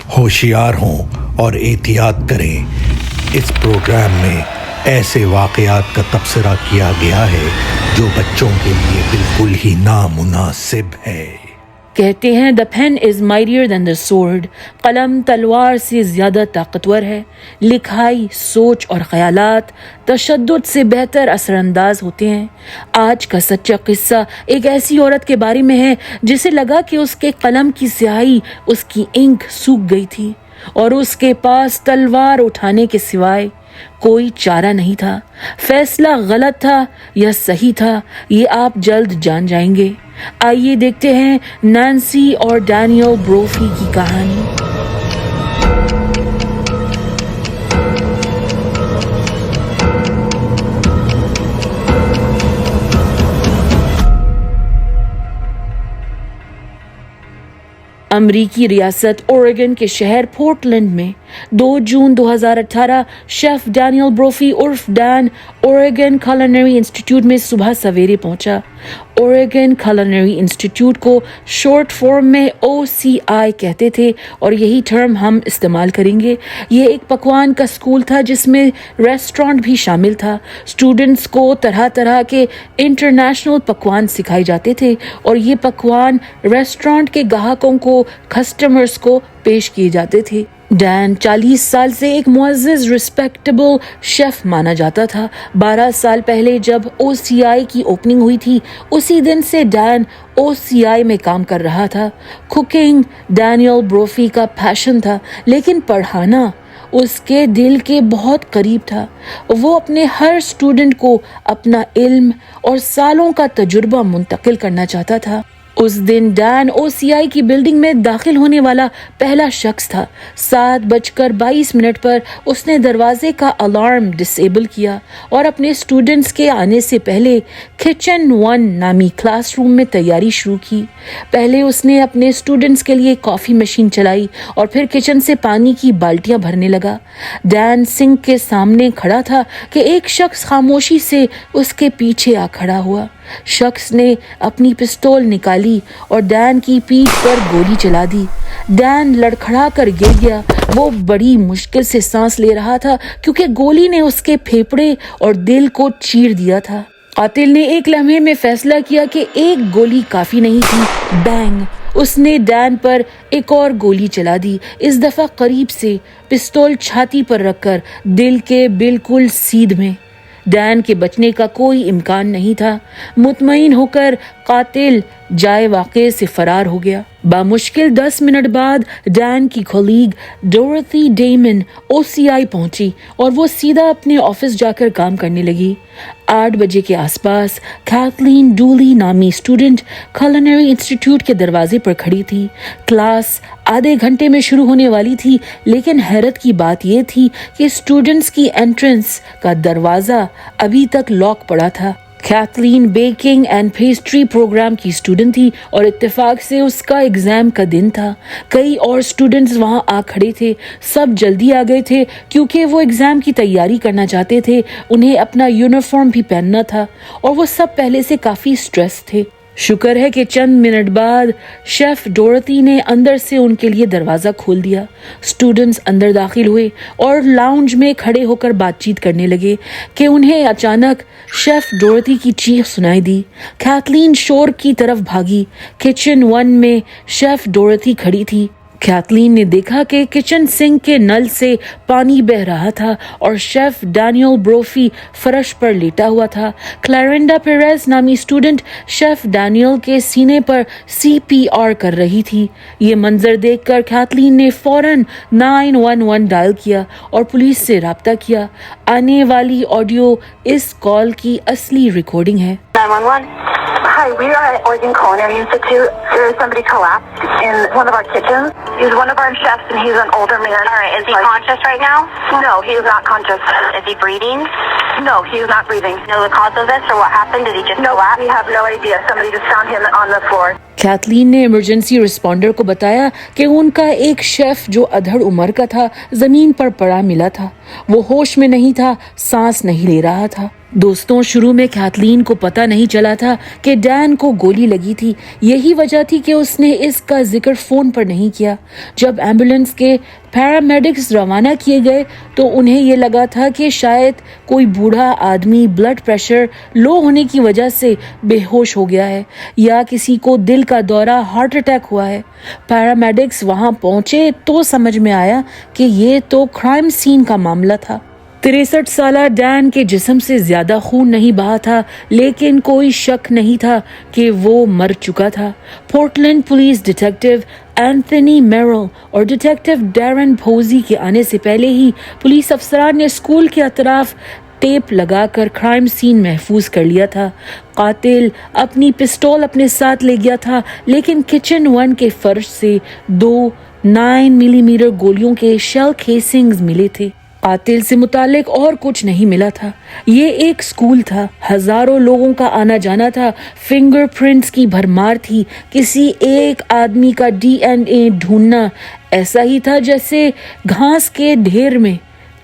ہوشیار ہوں اور احتیاط کریں۔ اس پروگرام میں ایسے واقعات کا تبصرہ کیا گیا ہے جو بچوں کے لیے بالکل ہی نامناسب ہے۔ کہتے ہیں the pen is mightier than the sword، قلم تلوار سے زیادہ طاقتور ہے۔ لکھائی، سوچ اور خیالات تشدد سے بہتر اثر انداز ہوتے ہیں۔ آج کا سچا قصہ ایک ایسی عورت کے بارے میں ہے جسے لگا کہ اس کے قلم کی سیاہی، اس کی انک سوکھ گئی تھی اور اس کے پاس تلوار اٹھانے کے سوائے کوئی چارہ نہیں تھا۔ فیصلہ غلط تھا یا صحیح تھا، یہ آپ جلد جان جائیں گے۔ آئیے دیکھتے ہیں نانسی اور ڈینیل بروفی کی کہانی۔ امریکی ریاست اوریگن کے شہر پورٹلینڈ میں 2 جون 2018 شیف ڈینیل بروفی عرف ڈین اوریگن کولنری انسٹیٹیوٹ میں صبح سویرے پہنچا۔ اوریگن کولنری انسٹیٹیوٹ کو شارٹ فارم میں OCI کہتے تھے اور یہی ٹرم ہم استعمال کریں گے۔ یہ ایک پکوان کا اسکول تھا جس میں ریسٹورانٹ بھی شامل تھا۔ اسٹوڈنٹس کو طرح طرح کے انٹرنیشنل پکوان سکھائے جاتے تھے اور یہ پکوان ریسٹورانٹ کے گاہکوں کو، کسٹمرز کو پیش کیے جاتے تھے۔ ڈین 40 سال سے ایک معزز ریسپیکٹیبل شیف مانا جاتا تھا۔ 12 سال پہلے جب OCI کی اوپننگ ہوئی تھی، اسی دن سے ڈین OCI میں کام کر رہا تھا۔ کوکنگ ڈینیل بروفی کا پیشن تھا، لیکن پڑھانا اس کے دل کے بہت قریب تھا۔ وہ اپنے ہر اسٹوڈنٹ کو اپنا علم اور سالوں کا تجربہ منتقل کرنا چاہتا تھا۔ اس دن ڈین OCI کی بلڈنگ میں داخل ہونے والا پہلا شخص تھا۔ 7:22 پر اس نے دروازے کا الارم ڈسیبل کیا اور اپنے اسٹوڈنٹس کے آنے سے پہلے کچن 1 نامی کلاس روم میں تیاری شروع کی۔ پہلے اس نے اپنے اسٹوڈنٹس کے لیے کافی مشین چلائی اور پھر کچن سے پانی کی بالٹیاں بھرنے لگا۔ ڈین سنک کے سامنے کھڑا تھا کہ ایک شخص خاموشی سے اس کے پیچھے آ کھڑا ہوا۔ شخص نے اپنی پستول نکالی اور ڈین کی پیٹھ پر گولی چلا دی۔ ڈین لڑکھڑا کر گر گیا۔ وہ بڑی مشکل سے سانس لے رہا تھا کیونکہ گولی نے اس کے پھیپھڑے اور دل کو چیر دیا تھا۔ قاتل نے ایک لمحے میں فیصلہ کیا کہ ایک گولی کافی نہیں تھی۔ بینگ! اس نے ڈین پر ایک اور گولی چلا دی، اس دفعہ قریب سے، پستول چھاتی پر رکھ کر، دل کے بالکل سیدھ میں۔ ڈین کے بچنے کا کوئی امکان نہیں تھا۔ مطمئن ہو کر قاتل جائے واقعے سے فرار ہو گیا۔ بامشکل 10 منٹ بعد ڈین کی کولیگ ڈورتھی ڈیمن OCI پہنچی اور وہ سیدھا اپنے آفس جا کر کام کرنے لگی۔ 8 بجے کے آس پاس کیتھلین ڈولی نامی اسٹوڈنٹ کولنری انسٹیٹیوٹ کے دروازے پر کھڑی تھی۔ کلاس آدھے گھنٹے میں شروع ہونے والی تھی، لیکن حیرت کی بات یہ تھی کہ اسٹوڈنٹس کی انٹرنس کا دروازہ ابھی تک لاک پڑا تھا۔ کیتھلین بیکنگ اینڈ پیسٹری پروگرام کی اسٹوڈنٹ تھی اور اتفاق سے اس کا ایگزام کا دن تھا۔ کئی اور اسٹوڈنٹس وہاں آ کھڑے تھے۔ سب جلدی آ گئے تھے کیونکہ وہ ایگزام کی تیاری کرنا چاہتے تھے۔ انہیں اپنا یونیفارم بھی پہننا تھا اور وہ سب پہلے سے کافی سٹریس تھے۔ شکر ہے کہ چند منٹ بعد شیف ڈورتھی نے اندر سے ان کے لیے دروازہ کھول دیا۔ اسٹوڈنٹس اندر داخل ہوئے اور لاؤنج میں کھڑے ہو کر بات چیت کرنے لگے کہ انہیں اچانک شیف ڈورتھی کی چیخ سنائی دی۔ کیتھلین شور کی طرف بھاگی۔ کچن 1 میں شیف ڈورتھی کھڑی تھی۔ کیتھلین نے دیکھا کہ کچن سنک کے نل سے پانی بہہ رہا تھا اور شیف ڈینیل بروفی فرش پر لیٹا ہوا تھا۔ کلیرنڈا پیریز نامی اسٹوڈنٹ شیف ڈینیل کے سینے پر CPR کر رہی تھی۔ یہ منظر دیکھ کر کیتھلین نے فوراً 911 ڈائل کیا اور پولیس سے رابطہ کیا۔ آنے والی آڈیو اس کال کی اصلی ریکارڈنگ ہے۔ 911. Hi, we are at Oregon Culinary Institute. There is somebody collapsed in one of our kitchens. He's one of our chefs and he's an older man. All right, is he conscious right now? No, he is not conscious. Is he breathing? No, he is not breathing. Know the cause of this or what happened? Did he just No, collapse? we have no idea. Somebody just found him on the floor. Kathleen ने emergency responder को बताया कि उनका एक chef जो अधड़ उम्र का था जमीन पर पड़ा मिला था। वो होश में नहीं था, सांस नहीं ले रहा था। दोस्तों, शुरू में कैथलीन को पता नहीं चला था कि डैन को गोली लगी थी। यही वजह थी कि उसने इसका जिक्र फोन पर नहीं किया। जब एम्बुलेंस के पैरामेडिक्स रवाना किए गए तो उन्हें ये लगा था कि शायद कोई बूढ़ा आदमी ब्लड प्रेशर लो होने की वजह से बेहोश हो गया है या किसी को दिल का दौरा, हार्ट अटैक हुआ है। पैरामेडिक्स वहां पहुंचे तो समझ में आया कि ये तो क्राइम सीन का मामला था। 63 साला डैन के जिस्म से ज्यादा खून नहीं बहा था, लेकिन कोई शक नहीं था कि वो मर चुका था। Portland police detective Anthony Meryl और डिटेक्टिव डैरन भोजी के आने से पहले ही पुलिस अफसरान ने स्कूल के अतराफ टेप लगाकर क्राइम सीन महफूज कर लिया था। कातिल अपनी पिस्तौल अपने साथ ले गया था, लेकिन किचन 1 के फर्श से 2 9 मिलीमीटर गोलियों के शेल केसिंग्स मिले थे। कातिल से मुतालिक और कुछ नहीं मिला था। ये एक स्कूल था, हजारों लोगों का आना जाना था, फिंगरप्रिंट्स की भरमार थी। किसी एक आदमी का DNA ढूंढना ऐसा ही था जैसे घास के ढेर में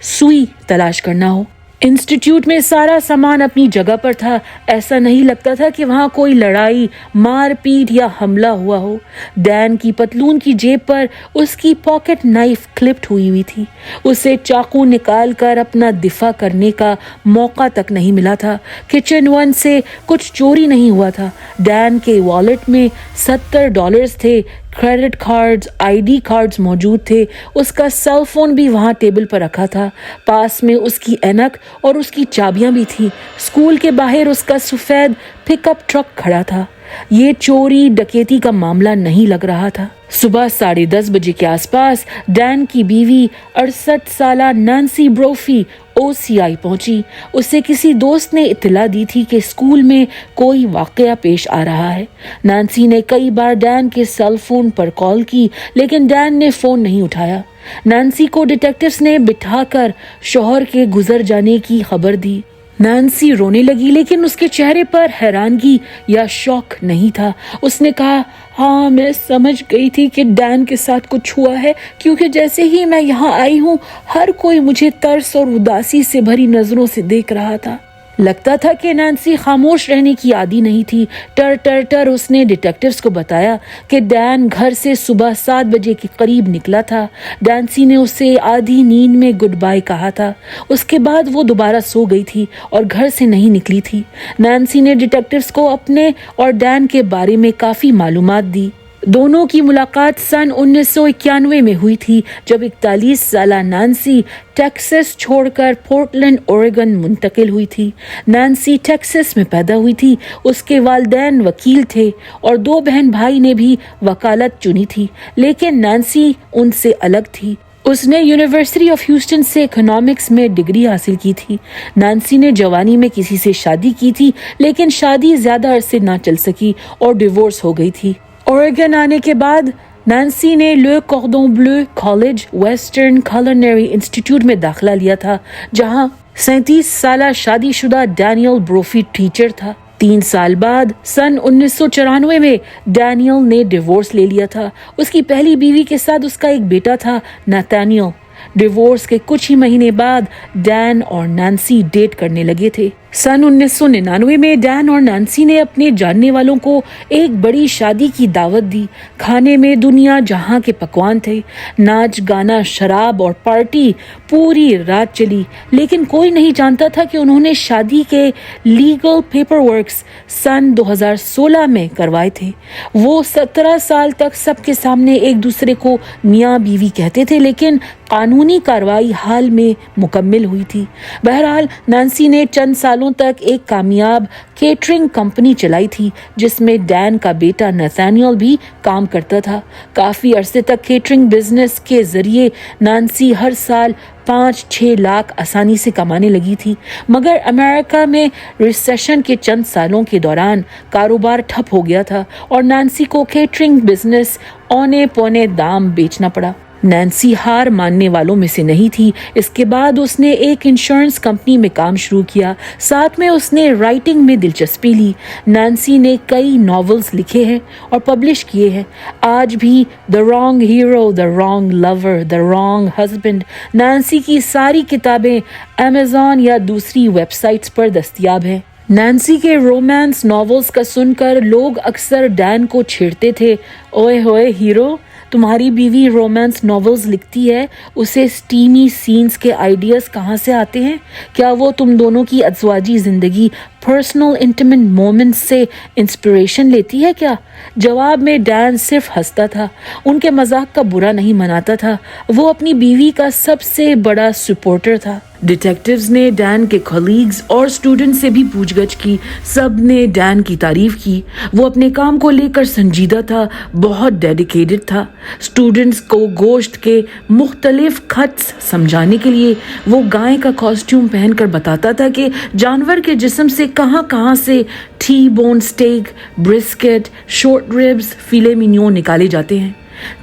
सुई तलाश करना हो। इंस्टीट्यूट में सारा सामान अपनी जगह पर था। ऐसा नहीं लगता था कि वहां कोई लड़ाई, मारपीट या हमला हुआ हो। डैन की पतलून की जेब पर उसकी पॉकेट नाइफ क्लिप्ड हुई थी। उसे चाकू निकाल कर अपना दिफा करने का मौका तक नहीं मिला था। किचन 1 से कुछ चोरी नहीं हुआ था। डैन के वॉलेट में $70 थे। क्रेडिट कार्ड्स, ID कार्ड्स मौजूद थे। उसका सेल फोन भी वहां टेबल पर रखा था। पास में उसकी ऐनक और उसकी चाबियां भी थी। स्कूल के बाहर उसका सफेद पिकअप ट्रक खड़ा था। ये चोरी डकैती का मामला नहीं लग रहा था। सुबह 10:30 बजे के आसपास डैन की बीवी 68 साला नैन्सी ब्रोफी OCI पहुंची। उसे किसी दोस्त ने इत्तला दी थी कि स्कूल में कोई वाकया पेश आ रहा है। नैन्सी ने कई बार डैन के सेल फोन पर कॉल की, लेकिन डैन ने फोन नहीं उठाया। नैन्सी को डिटेक्टिव्स ने बिठाकर शौहर के गुजर जाने की खबर दी। नैन्सी रोने लगी, लेकिन उसके चेहरे पर हैरानगी या शौक नहीं था। उसने कहा, हाँ, मैं समझ गई थी कि डैन के साथ कुछ हुआ है, क्योंकि जैसे ही मैं यहाँ आई हूँ हर कोई मुझे तरस और उदासी से भरी नजरों से देख रहा था। लगता था कि नैन्सी खामोश रहने की आदी नहीं थी। टर उसने डिटेक्टिव्स को बताया कि डैन घर से सुबह 7 बजे के करीब निकला था। नैन्सी ने उसे आधी नींद में गुड बाय कहा था। उसके बाद वो दोबारा सो गई थी और घर से नहीं निकली थी। नैन्सी ने डिटेक्टिव्स को अपने और डैन के बारे में काफ़ी मालूमात दी। दोनों की मुलाकात सन 1991 में हुई थी, जब 41 साला नैन्सी टेक्सास छोड़कर पोर्टलैंड, ओरेगन मुंतकिल हुई थी। नैन्सी टेक्सास में पैदा हुई थी। उसके वालिदैन वकील थे और 2 बहन भाई ने भी वकालत चुनी थी, लेकिन नैन्सी उनसे अलग थी। उसने यूनिवर्सिटी ऑफ ह्यूस्टन से इकोनॉमिक्स में डिग्री हासिल की थी। नैन्सी ने जवानी में किसी से शादी की थी, लेकिन शादी ज्यादा अरसे ना चल सकी और डिवोर्स हो गई थी। ओरेगन आने के बाद नैन्सी ने Le Cordon Bleu college western culinary institute में दाखिला लिया था, जहां 37 साला शादीशुदा डैनियल ब्रोफी टीचर था। 3 साल बाद सन 1994 में डैनियल ने डिवोर्स ले लिया था। उसकी पहली बीवी के साथ उसका एक बेटा था, नैथानियल। डिवोर्स के कुछ ही महीने बाद डैन और नैन्सी डेट करने लगे थे। सन 1999 में डैन और नैन्सी ने अपने जानने वालों को एक बड़ी शादी की दावत दी। खाने में दुनिया जहां के पकवान थे। नाच गाना, शराब और पार्टी पूरी रात चली, लेकिन कोई नहीं जानता था कि उन्होंने शादी के लीगल पेपरवर्क्स सन 2016 में करवाए थे। वो 17 साल तक सबके सामने एक दूसरे को मियाँ बीवी कहते थे, लेकिन कानूनी कार्रवाई हाल में मुकम्मल हुई थी। बहरहाल नैन्सी ने चंद सालों तक एक कामयाब केटरिंग कंपनी चलाई थी, जिसमें डैन का बेटा नैथानियल भी काम करता था। काफी अरसे तक केटरिंग बिजनेस के जरिए नैन्सी हर साल 5-6 लाख आसानी से कमाने लगी थी, मगर अमेरिका में रिसेशन के चंद सालों के दौरान कारोबार ठप हो गया था और नैन्सी को केटरिंग बिजनेस औने पौने दाम बेचना पड़ा। نینسی ہار ماننے والوں میں سے نہیں تھی۔ اس کے بعد اس نے ایک انشورنس کمپنی میں کام شروع کیا، ساتھ میں اس نے رائٹنگ میں دلچسپی لی۔ نینسی نے کئی ناولز لکھے ہیں اور پبلش کیے ہیں۔ آج بھی the wrong hero, the wrong lover, the wrong husband, Nancy کی ساری کتابیں امیزون یا دوسری ویب سائٹس پر دستیاب ہیں۔ نینسی کے رومانس ناولز کا سن کر لوگ اکثر ڈین کو چھیڑتے تھے، اوئے ہوئے ہیرو، تمہاری بیوی رومانس ناولز لکھتی ہے، اسے سٹیمی سینز کے آئیڈیاز کہاں سے آتے ہیں؟ کیا وہ تم دونوں کی ازواجی زندگی، پرسنل انٹیمیٹ مومنٹس سے انسپریشن لیتی ہے کیا؟ جواب میں ڈین صرف ہنستا تھا، ان کے مذاق کا برا نہیں مناتا تھا۔ وہ اپنی بیوی کا سب سے بڑا سپورٹر تھا۔ ڈیٹیکٹیوز نے ڈین کے کولیگز اور اسٹوڈنٹ سے بھی پوچھ گچھ کی، سب نے ڈین کی تعریف کی۔ وہ اپنے کام کو لے کر سنجیدہ تھا، بہت ڈیڈیکیٹڈ تھا۔ اسٹوڈنٹس کو گوشت کے مختلف کٹس سمجھانے کے لیے وہ گائے کا کاسٹیوم پہن کر بتاتا تھا کہ جانور کے جسم سے کہاں کہاں سے ٹی بون سٹیک، برسکٹ، شورٹ ریبز، فیلے مینیون نکالے جاتے ہیں۔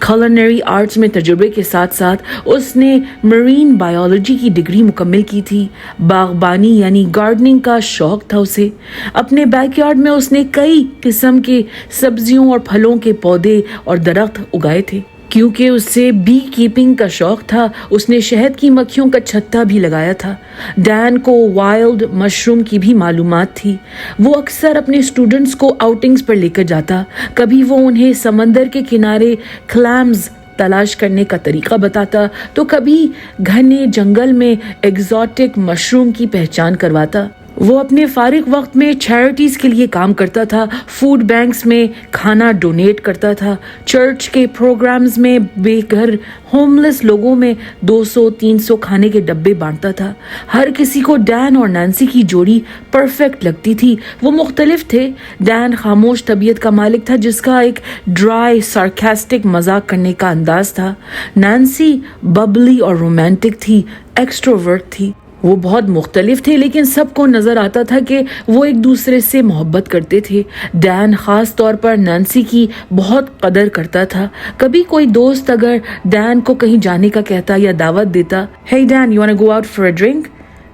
کولنری آرٹس میں تجربے کے ساتھ ساتھ اس نے مرین بائیولوجی کی ڈگری مکمل کی تھی۔ باغبانی یعنی گارڈننگ کا شوق تھا اسے۔ اپنے بیک یارڈ میں اس نے کئی قسم کے سبزیوں اور پھلوں کے پودے اور درخت اگائے تھے۔ کیونکہ اسے بی کیپنگ کا شوق تھا، اس نے شہد کی مکھیوں کا چھتا بھی لگایا تھا۔ ڈین کو وائلڈ مشروم کی بھی معلومات تھی۔ وہ اکثر اپنے اسٹوڈنٹس کو آؤٹنگز پر لے کر جاتا، کبھی وہ انہیں سمندر کے کنارے کلیمز تلاش کرنے کا طریقہ بتاتا تو کبھی گھنے جنگل میں ایگزوٹک مشروم کی پہچان کرواتا۔ وہ اپنے فارغ وقت میں چیریٹیز کے لیے کام کرتا تھا، فوڈ بینکس میں کھانا ڈونیٹ کرتا تھا، چرچ کے پروگرامز میں بے گھر ہوملیس لوگوں میں 200-300 کھانے کے ڈبے بانٹتا تھا۔ ہر کسی کو ڈین اور نینسی کی جوڑی پرفیکٹ لگتی تھی۔ وہ مختلف تھے۔ ڈین خاموش طبیعت کا مالک تھا جس کا ایک ڈرائی سارکاسٹک مذاق کرنے کا انداز تھا۔ نینسی ببلی اور رومانٹک تھی، ایکسٹروورٹ تھی۔ وہ بہت مختلف تھے لیکن سب کو نظر آتا تھا کہ وہ ایک دوسرے سے محبت کرتے تھے۔ ڈین خاص طور پر نینسی کی بہت قدر کرتا تھا۔ کبھی کوئی دوست اگر ڈین کو کہیں جانے کا کہتا یا دعوت دیتا، "Hey Dan, you wanna go out for a drink?"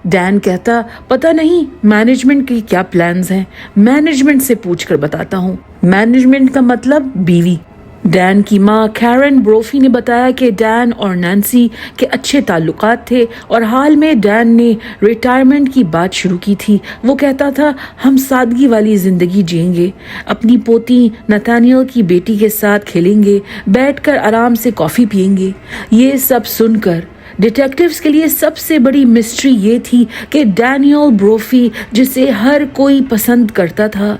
ڈین کہتا، "پتہ نہیں مینجمنٹ کی کیا پلانز ہیں، مینجمنٹ سے پوچھ کر بتاتا ہوں۔" مینجمنٹ کا مطلب بیوی۔ ڈین کی ماں کیرن بروفی نے بتایا کہ ڈین اور نینسی کے اچھے تعلقات تھے اور حال میں ڈین نے ریٹائرمنٹ کی بات شروع کی تھی۔ وہ کہتا تھا، "ہم سادگی والی زندگی جئیں گے، اپنی پوتی نتانیل کی بیٹی کے ساتھ کھیلیں گے، بیٹھ کر آرام سے کافی پئیں گے۔" یہ سب سن کر ڈیٹیکٹیوز کے لیے سب سے بڑی مسٹری یہ تھی کہ ڈینیل بروفی، جسے ہر کوئی پسند کرتا تھا،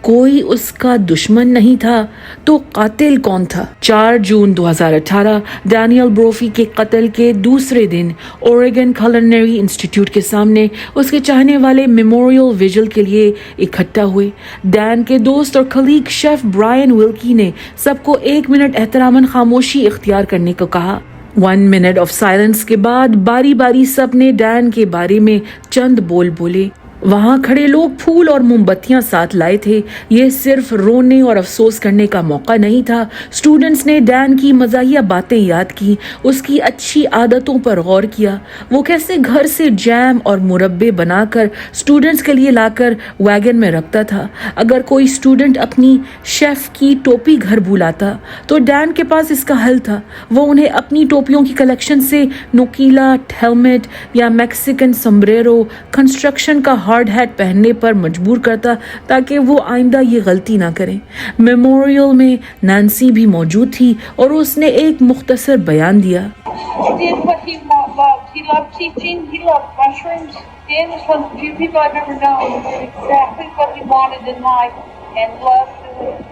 کوئی اس کا دشمن نہیں تھا، تو قاتل کون تھا؟ 4 جون 2018 ڈینیل بروفی کے قتل کے دوسرے دن اوریگن کولنری انسٹیٹیوٹ کے سامنے اس کے چاہنے والے میموریل ویجل کے لیے اکٹھا ہوئے۔ ڈین کے دوست اور کلیگ شیف برائن ولکی نے سب کو 1 منٹ احتراماً خاموشی اختیار کرنے کو کہا۔ 1 منٹ آف سائلنس کے بعد باری باری سب نے ڈین کے بارے میں چند بول بولے۔ وہاں کھڑے لوگ پھول اور موم بتیاں ساتھ لائے تھے۔ یہ صرف رونے اور افسوس کرنے کا موقع نہیں تھا۔ اسٹوڈنٹس نے ڈین کی مزاحیہ باتیں یاد کی، اس کی اچھی عادتوں پر غور کیا، وہ کیسے گھر سے جیم اور مربے بنا کر اسٹوڈنٹس کے لیے لا کر ویگن میں رکھتا تھا۔ اگر کوئی اسٹوڈنٹ اپنی شیف کی ٹوپی گھر بھولاتا تو ڈین کے پاس اس کا حل تھا۔ وہ انہیں اپنی ٹوپیوں کی کلیکشن سے نوکیلا ہیلمٹ یا میکسیکن سمبریرو، کنسٹرکشن کا ہارڈ ہیٹ پہننے پر مجبور کرتا تاکہ وہ آئندہ یہ غلطی نہ کریں۔ میموریل میں نینسی بھی موجود تھی اور اس نے ایک مختصر بیان دیا۔ He did what he loved. He loved teaching. He loved mushrooms. Dan was one of the few people I've ever known who did exactly what he wanted in life and loved doing it.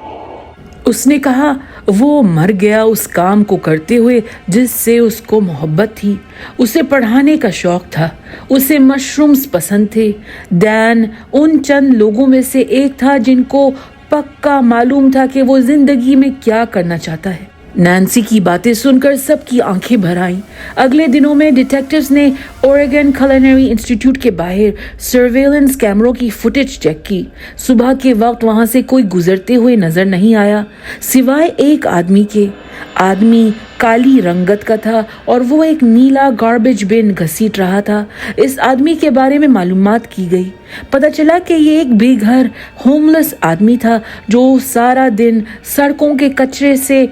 اس نے کہا وہ مر گیا اس کام کو کرتے ہوئے جس سے اس کو محبت تھی۔ اسے پڑھانے کا شوق تھا، اسے مشرومز پسند تھے۔ ڈین ان چند لوگوں میں سے ایک تھا جن کو پکا معلوم تھا کہ وہ زندگی میں کیا کرنا چاہتا ہے۔ नैन्सी की बातें सुनकर सबकी आंखें भर आईं। अगले दिनों में डिटेक्टिव्स ने ओरेगन culinary इंस्टीट्यूट के बाहर सर्वेलेंस कैमरों की फुटेज चेक की। सुबह के वक्त वहां से कोई गुजरते हुए नजर नहीं आया सिवाय एक आदमी के। आदमी काली रंगत का था और वो एक नीला गार्बेज बिन घसीट रहा था। इस आदमी के बारे में मालूमात की गई। पता चला कि ये एक बेघर होमलेस आदमी था जो सारा दिन सड़कों के कचरे से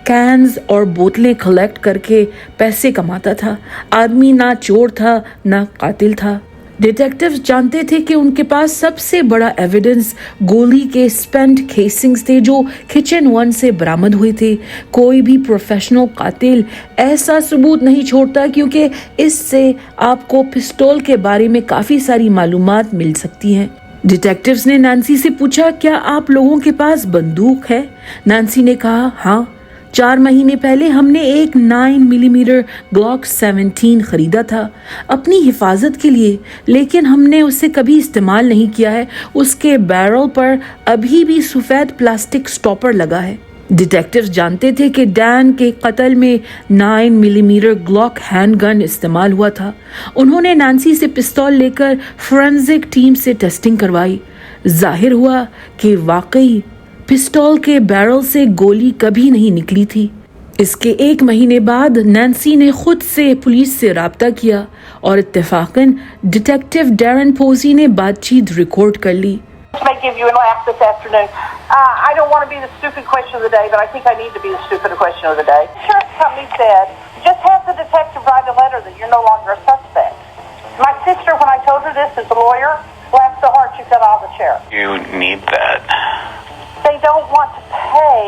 कैन्स और बोतलें कलेक्ट करके पैसे कमाता था। आदमी ना चोर था ना कातिल था। डिटेक्टिव्स जानते थे कि उनके पास सबसे बड़ा एविडेंस गोली के स्पेंट केसिंग्स थे जो किचन 1 से बरामद हुए थे। कोई भी प्रोफेशनल कातिल ऐसा सबूत नहीं छोड़ता क्योंकि इससे आपको पिस्तौल के बारे में काफी सारी मालूमात मिल सकती हैं। डिटेक्टिव्स ने नैन्सी से पूछा, क्या आप लोगों के पास बंदूक है? नैन्सी ने कहा, हाँ, 4 महीने पहले हमने एक 9 मिलीमीटर ग्लॉक 17 खरीदा था अपनी हिफाजत के लिए, लेकिन हमने उसे कभी इस्तेमाल नहीं किया है। उसके बैरल पर अभी भी सफेद प्लास्टिक स्टॉपर लगा है। डिटेक्टिव्स जानते थे कि डैन के कत्ल में 9 मिलीमीटर ग्लॉक हैंडगन इस्तेमाल हुआ था। उन्होंने नैन्सी से पिस्तौल लेकर फोरेंसिक टीम से टेस्टिंग करवाई। जाहिर हुआ कि वाकई पिस्तौल के बैरल से गोली कभी नहीं निकली थी। इसके 1 महीने बाद नैन्सी ने खुद से पुलिस से राब्ता किया और इत्तेफाकन डिटेक्टिव डैरन पोजी ने बातचीत रिकॉर्ड कर ली। May give you a laugh this afternoon. I don't want to be the stupid question of the day, but I think I need to be the stupid question of the day. Insurance company said, just have the detective write a letter that you're no longer a suspect. My sister, when I told her this as a lawyer, laughed so hard she fell out of the chair. You need that. They don't want to pay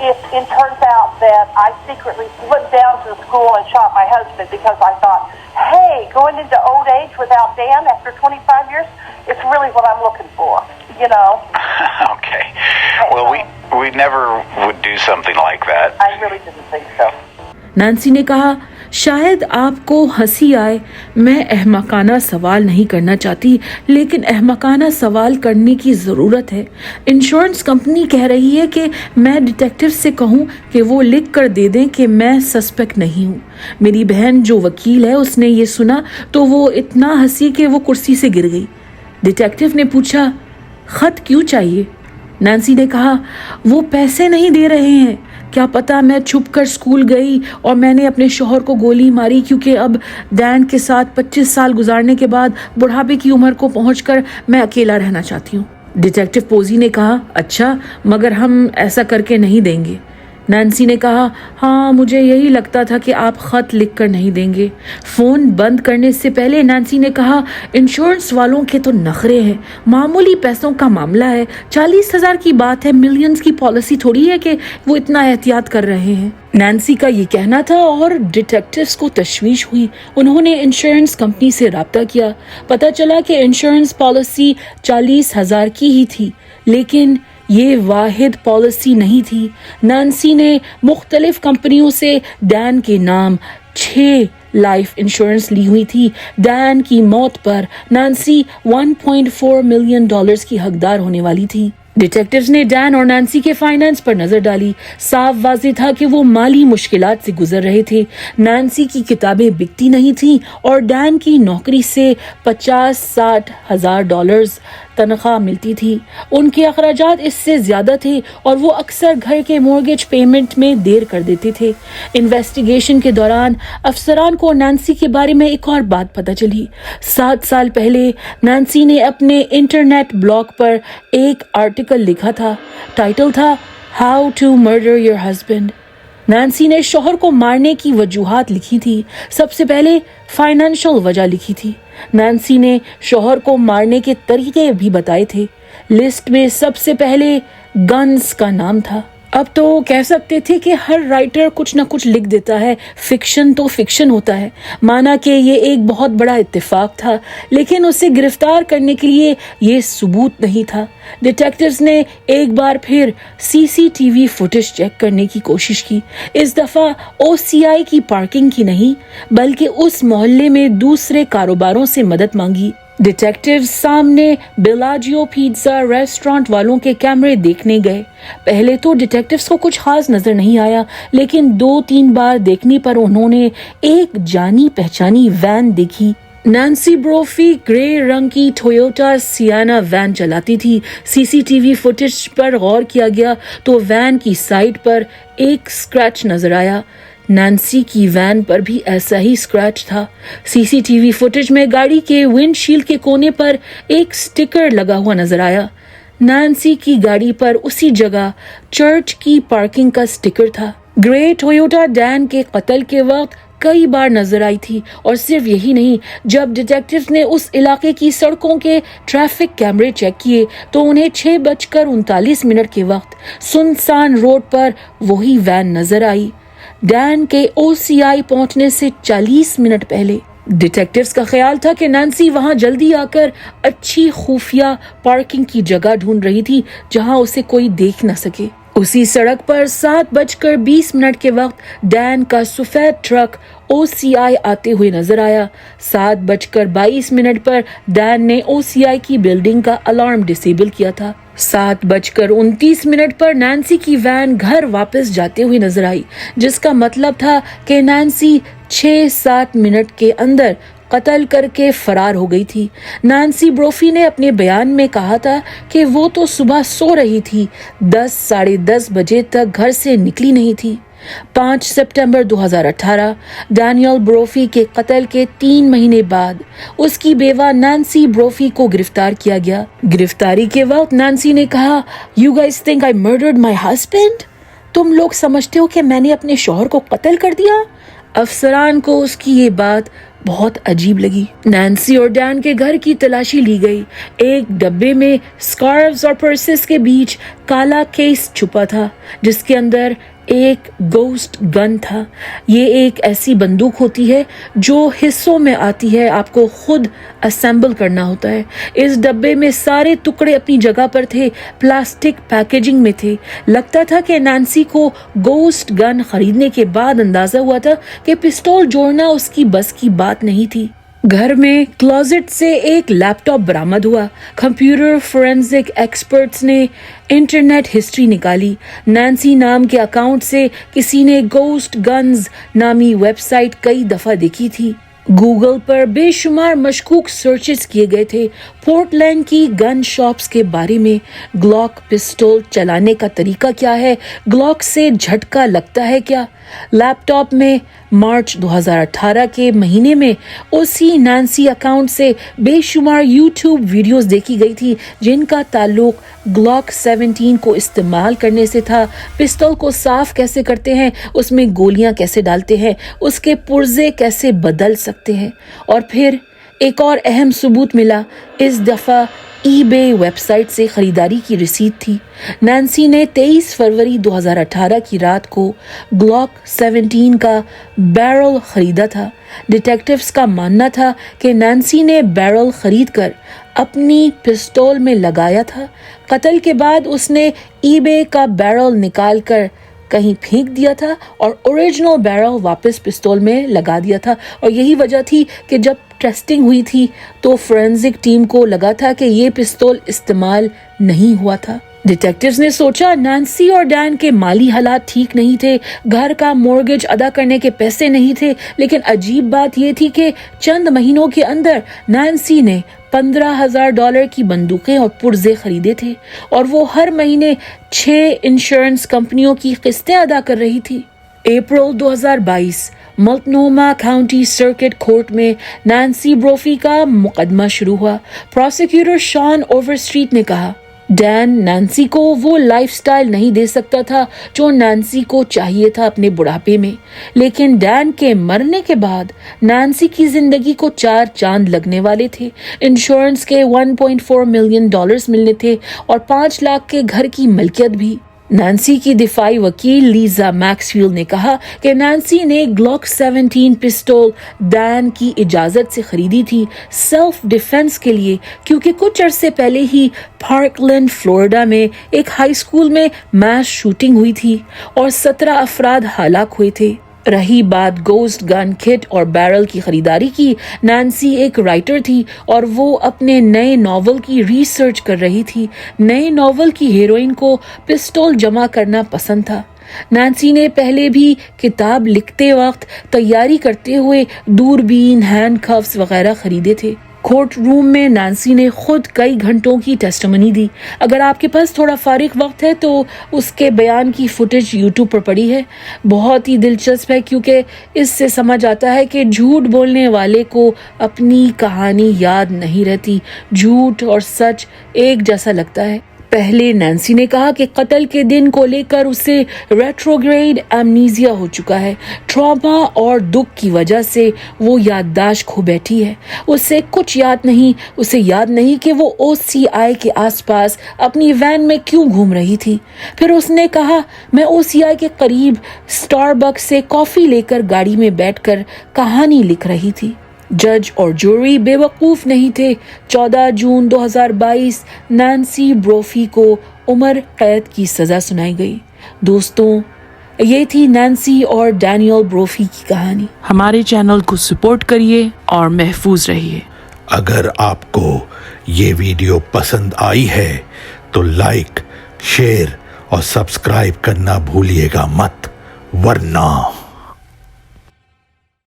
if it turns out that I secretly slipped down to the school and shot my husband because I thought, hey, going into old age without Dan after 25 years, it's really what I'm looking for, you know. Okay. Well, we never would do something like that. I really didn't think so. Nancy ने कहा, शायद आपको हंसी आए, मैं अहमकाना सवाल नहीं करना चाहती, लेकिन अहमकाना सवाल करने की ज़रूरत है। इंश्योरेंस कंपनी कह रही है कि मैं डिटेक्टिव से कहूं कि वो लिख कर दे दें कि मैं सस्पेक्ट नहीं हूं। मेरी बहन जो वकील है उसने ये सुना तो वो इतना हंसी कि वो कुर्सी से गिर गई। डिटेक्टिव ने पूछा, खत क्यों चाहिए? नैन्सी ने कहा, वो पैसे नहीं दे रहे हैं। क्या पता मैं छुप कर स्कूल गई और मैंने अपने शौहर को गोली मारी क्योंकि अब डैन के साथ 25 साल गुजारने के बाद बुढ़ापे की उम्र को पहुंचकर मैं अकेला रहना चाहती हूँ। डिटेक्टिव पोजी ने कहा, अच्छा, मगर हम ऐसा करके नहीं देंगे। नैन्सी ने कहा, हाँ, मुझे यही लगता था कि आप खत लिखकर नहीं देंगे। फोन बंद करने से पहले नैन्सी ने कहा, इंश्योरेंस वालों के तो नखरे हैं, मामूली पैसों का मामला है, 40,000 की बात है, मिलियंस की पॉलिसी थोड़ी है कि वो इतना एहतियात कर रहे हैं। नैन्सी का ये कहना था और डिटेक्टिव्स को तशवीश हुई। उन्होंने इंश्योरेंस कंपनी से राब्ता किया। पता चला कि इंश्योरेंस पॉलिसी 40,000 की ही थी, लेकिन ये वाहिद पॉलिसी नहीं थी। नैन्सी ने मुख्तलिफ कंपनियों से डैन के नाम 6 लाइफ इंश्योरेंस ली हुई थी। डैन की मौत पर नैन्सी $1.4 मिलियन की हकदार होने वाली थी। डिटेक्टिव्स ने डैन और नैन्सी के फाइनेंस पर नजर डाली। साफ वाज़ेह था कि वो माली मुश्किलात से गुजर रहे थे। नैन्सी की किताबें बिकती नहीं थीं और डैन की नौकरी से $50-60 हज़ार तनख्वाह मिलती थी। उनके अखराजात इससे ज्यादा थे और वो अक्सर घर के मॉर्गेज पेमेंट में देर कर देते थे। इन्वेस्टिगेशन के दौरान अफसरान को नैन्सी के बारे में एक और बात पता चली। 7 साल पहले नैन्सी ने अपने इंटरनेट ब्लॉग पर एक आर्टिकल लिखा था। टाइटल था, how to murder your husband. Nancy ने शौहर को मारने की वजूहात लिखी थी। सबसे पहले फाइनेंशियल वजह लिखी थी। नैन्सी ने शौहर को मारने के तरीके भी बताए थे। लिस्ट में सबसे पहले गन्स का नाम था। अब तो कह सकते थे कि हर राइटर कुछ ना कुछ लिख देता है, फिक्शन तो फिक्शन होता है। माना कि ये एक बहुत बड़ा इत्तेफाक था, लेकिन उसे गिरफ्तार करने के लिए ये सबूत नहीं था। डिटेक्टिव्स ने एक बार फिर सीसीटीवी फुटेज चेक करने की कोशिश की। इस दफा OCI की पार्किंग की नहीं, बल्कि उस मोहल्ले में दूसरे कारोबारों से मदद मांगी। डिटेक्टिव सामने बेलाजियो पिज्जा रेस्टोरेंट वालों के कैमरे देखने गए। पहले तो डिटेक्टिव्स को कुछ खास नजर नहीं आया, लेकिन 2-3 बार देखने पर उन्होंने एक जानी पहचानी वैन देखी। नैन्सी ब्रोफी ग्रे रंग की टोयोटा सियाना वैन चलाती थी। सीसीटीवी फुटेज पर गौर किया गया तो वैन की साइड पर एक स्क्रैच नजर आया। नैन्सी की वैन पर भी ऐसा ही स्क्रैच था। सीसीटीवी फुटेज में गाड़ी के विंडशील्ड के कोने पर एक स्टिकर लगा हुआ नजर आया। नैन्सी की गाड़ी पर उसी जगह चर्च की पार्किंग का स्टिकर था। ग्रे टोयोटा डैन के कत्ल के वक्त कई बार नजर आई थी, और सिर्फ यही नहीं, जब डिटेक्टिव्स ने उस इलाके की सड़कों के ट्रैफिक कैमरे चेक किए तो उन्हें 6:39 के वक्त सुनसान रोड पर वही वैन नजर आई, डैन के ओसीआई पहुंचने से 40 मिनट पहले। डिटेक्टिव्स का ख्याल था कि नैन्सी वहां जल्दी आकर अच्छी खुफिया पार्किंग की जगह ढूंढ रही थी जहां उसे कोई देख न सके। उसी सड़क पर 7:20 के वक्त डैन का सफेद ट्रक ओसीआई आते हुए नजर आया। 7:22 पर डैन ने ओसीआई की बिल्डिंग का अलार्म डिसेबल किया था। 7:29 पर नैन्सी की वैन घर वापस जाते हुए नजर आई, जिसका मतलब था कि नैन्सी 6-7 मिनट के अंदर कत्ल करके फरार हो गई थी। नैन्सी ब्रोफी ने अपने बयान में कहा था कि वो तो सुबह सो रही थी, 10-10:30 बजे तक घर से निकली नहीं थी। 5 सितंबर 2018 डैनियल ब्रोफी के कत्ल के 3 महीने बाद उसकी बेवा नैन्सी ब्रोफी को गिरफ्तार किया गया। गिरफ्तारी के वक्त नैन्सी ने कहा, "You guys think I murdered my husband? तुम लोग समझते हो कि मैंने अपने शौहर को कत्ल कर दिया?" अफसरान को उसकी ये बात बहुत अजीब लगी। नैन्सी और डैन के घर की तलाशी ली गई। एक डब्बे में स्कार्व्स और पर्सेस के बीच काला केस छुपा था, जिसके अंदर एक गोस्ट गन था। ये एक ऐसी बंदूक होती है जो हिस्सों में आती है, आपको खुद असेंबल करना होता है। इस डब्बे में सारे टुकड़े अपनी जगह पर थे, प्लास्टिक पैकेजिंग में थे। लगता था कि नैन्सी को गोस्ट गन खरीदने के बाद अंदाजा हुआ था कि पिस्तौल जोड़ना उसकी बस की बात नहीं थी। घर में क्लोजेट से एक लैपटॉप बरामद हुआ। कंप्यूटर फोरेंसिक एक्सपर्ट्स ने इंटरनेट हिस्ट्री निकाली। नैन्सी नाम के अकाउंट से किसी ने गोस्ट गन्स नामी वेबसाइट कई दफा देखी थी। गूगल पर बेशुमार मशकूक सर्चेस किए गए थे। पोर्टलैंड की गन शॉप्स के बारे में, ग्लॉक पिस्टल चलाने का तरीका क्या है, ग्लॉक से झटका लगता है क्या। लैपटॉप में मार्च 2018 के महीने में उसी नैन्सी अकाउंट से बेशुमार यूट्यूब वीडियोस देखी गई थी, जिनका ताल्लुक ग्लॉक 17 को इस्तेमाल करने से था। पिस्तौल को साफ कैसे करते हैं, उसमें गोलियां कैसे डालते हैं, उसके पुर्जे कैसे बदल सकते हैं। और फिर एक और अहम सबूत मिला। इस दफा ईबे वेबसाइट से खरीदारी की रसीद थी। नैन्सी ने 23 फरवरी 2018 की रात को ग्लॉक 17 का बैरल खरीदा था। डिटेक्टिव्स का मानना था कि नैन्सी ने बैरल खरीदकर अपनी पिस्तौल में लगाया था। कत्ल के बाद उसने ईबे का बैरल निकालकर कहीं फेंक दिया था और ओरिजिनल बैरल वापस पिस्तौल में लगा दिया था। और यही वजह थी कि जब टेस्टिंग हुई थी तो फोरेंसिक टीम को लगा था कि ये पिस्तौल इस्तेमाल नहीं हुआ था। डिटेक्टिव्स ने सोचा नैन्सी और डैन के माली हालात ठीक नहीं थे, घर का मॉर्गेज अदा करने के पैसे नहीं थे। लेकिन अजीब बात यह थी कि चंद महीनों के अंदर नैन्सी ने $15,000 की बंदूकें और पुर्जे खरीदे थे, और वो हर महीने 6 इंश्योरेंस कंपनियों की किस्तें अदा कर रही थी। अप्रैल 2022 मल्टनोमा काउंटी सर्किट कोर्ट में नैन्सी ब्रोफी का मुकदमा शुरू हुआ। प्रोसिक्यूटर शॉन ओवरस्ट्रीट ने कहा, डैन नैन्सी को वो लाइफस्टाइल नहीं दे सकता था जो नैन्सी को चाहिए था अपने बुढ़ापे में, लेकिन डैन के मरने के बाद नैन्सी की जिंदगी को 4 चांद लगने वाले थे। इंश्योरेंस के $1.4 मिलियन मिलने थे और 5 लाख के घर की मलकियत भी। नैन्सी की दिफाई वकील लीजा मैक्सफील्ड ने कहा कि नैन्सी ने ग्लॉक 17 पिस्तौल डैन की इजाजत से खरीदी थी सेल्फ डिफेंस के लिए, क्योंकि कुछ अरसे पहले ही पार्कलैंड फ्लोरिडा में एक हाई स्कूल में मैस शूटिंग हुई थी और 17 अफराद हलाक हुए थे। رہی بات گوسٹ گن کٹ اور بیرل کی خریداری کی، نانسی ایک رائٹر تھی اور وہ اپنے نئے ناول کی ریسرچ کر رہی تھی۔ نئے ناول کی ہیروئن کو پسٹول جمع کرنا پسند تھا۔ نانسی نے پہلے بھی کتاب لکھتے وقت تیاری کرتے ہوئے دوربین، ہینڈ کفس وغیرہ خریدے تھے۔ کورٹ روم میں نانسی نے خود کئی گھنٹوں کی ٹیسٹمنی دی۔ اگر آپ کے پاس تھوڑا فارغ وقت ہے تو اس کے بیان کی فوٹیج یوٹیوب پر پڑی ہے۔ بہت ہی دلچسپ ہے کیونکہ اس سے سمجھ آتا ہے کہ جھوٹ بولنے والے کو اپنی کہانی یاد نہیں رہتی، جھوٹ اور سچ ایک جیسا لگتا ہے۔ پہلے نانسی نے کہا کہ قتل کے دن کو لے کر اسے ریٹروگریڈ ایمنیزیا ہو چکا ہے۔ ٹراما اور دکھ کی وجہ سے وہ یادداشت کھو بیٹھی ہے۔ اسے کچھ یاد نہیں، اسے یاد نہیں کہ وہ OCI کے آس پاس اپنی وین میں کیوں گھوم رہی تھی۔ پھر اس نے کہا، میں OCI کے قریب سٹار بکس سے کافی لے کر گاڑی میں بیٹھ کر کہانی لکھ رہی تھی۔ جج اور جوری بے وقوف نہیں تھے۔ 14 جون 2022 نانسی بروفی کو عمر قید کی سزا سنائی گئی۔ دوستوں، یہ تھی نانسی اور ڈینیل بروفی کی کہانی۔ ہمارے چینل کو سپورٹ کریے اور محفوظ رہیے۔ اگر آپ کو یہ ویڈیو پسند آئی ہے تو لائک، شیئر اور سبسکرائب کرنا بھولیے گا مت، ورنہ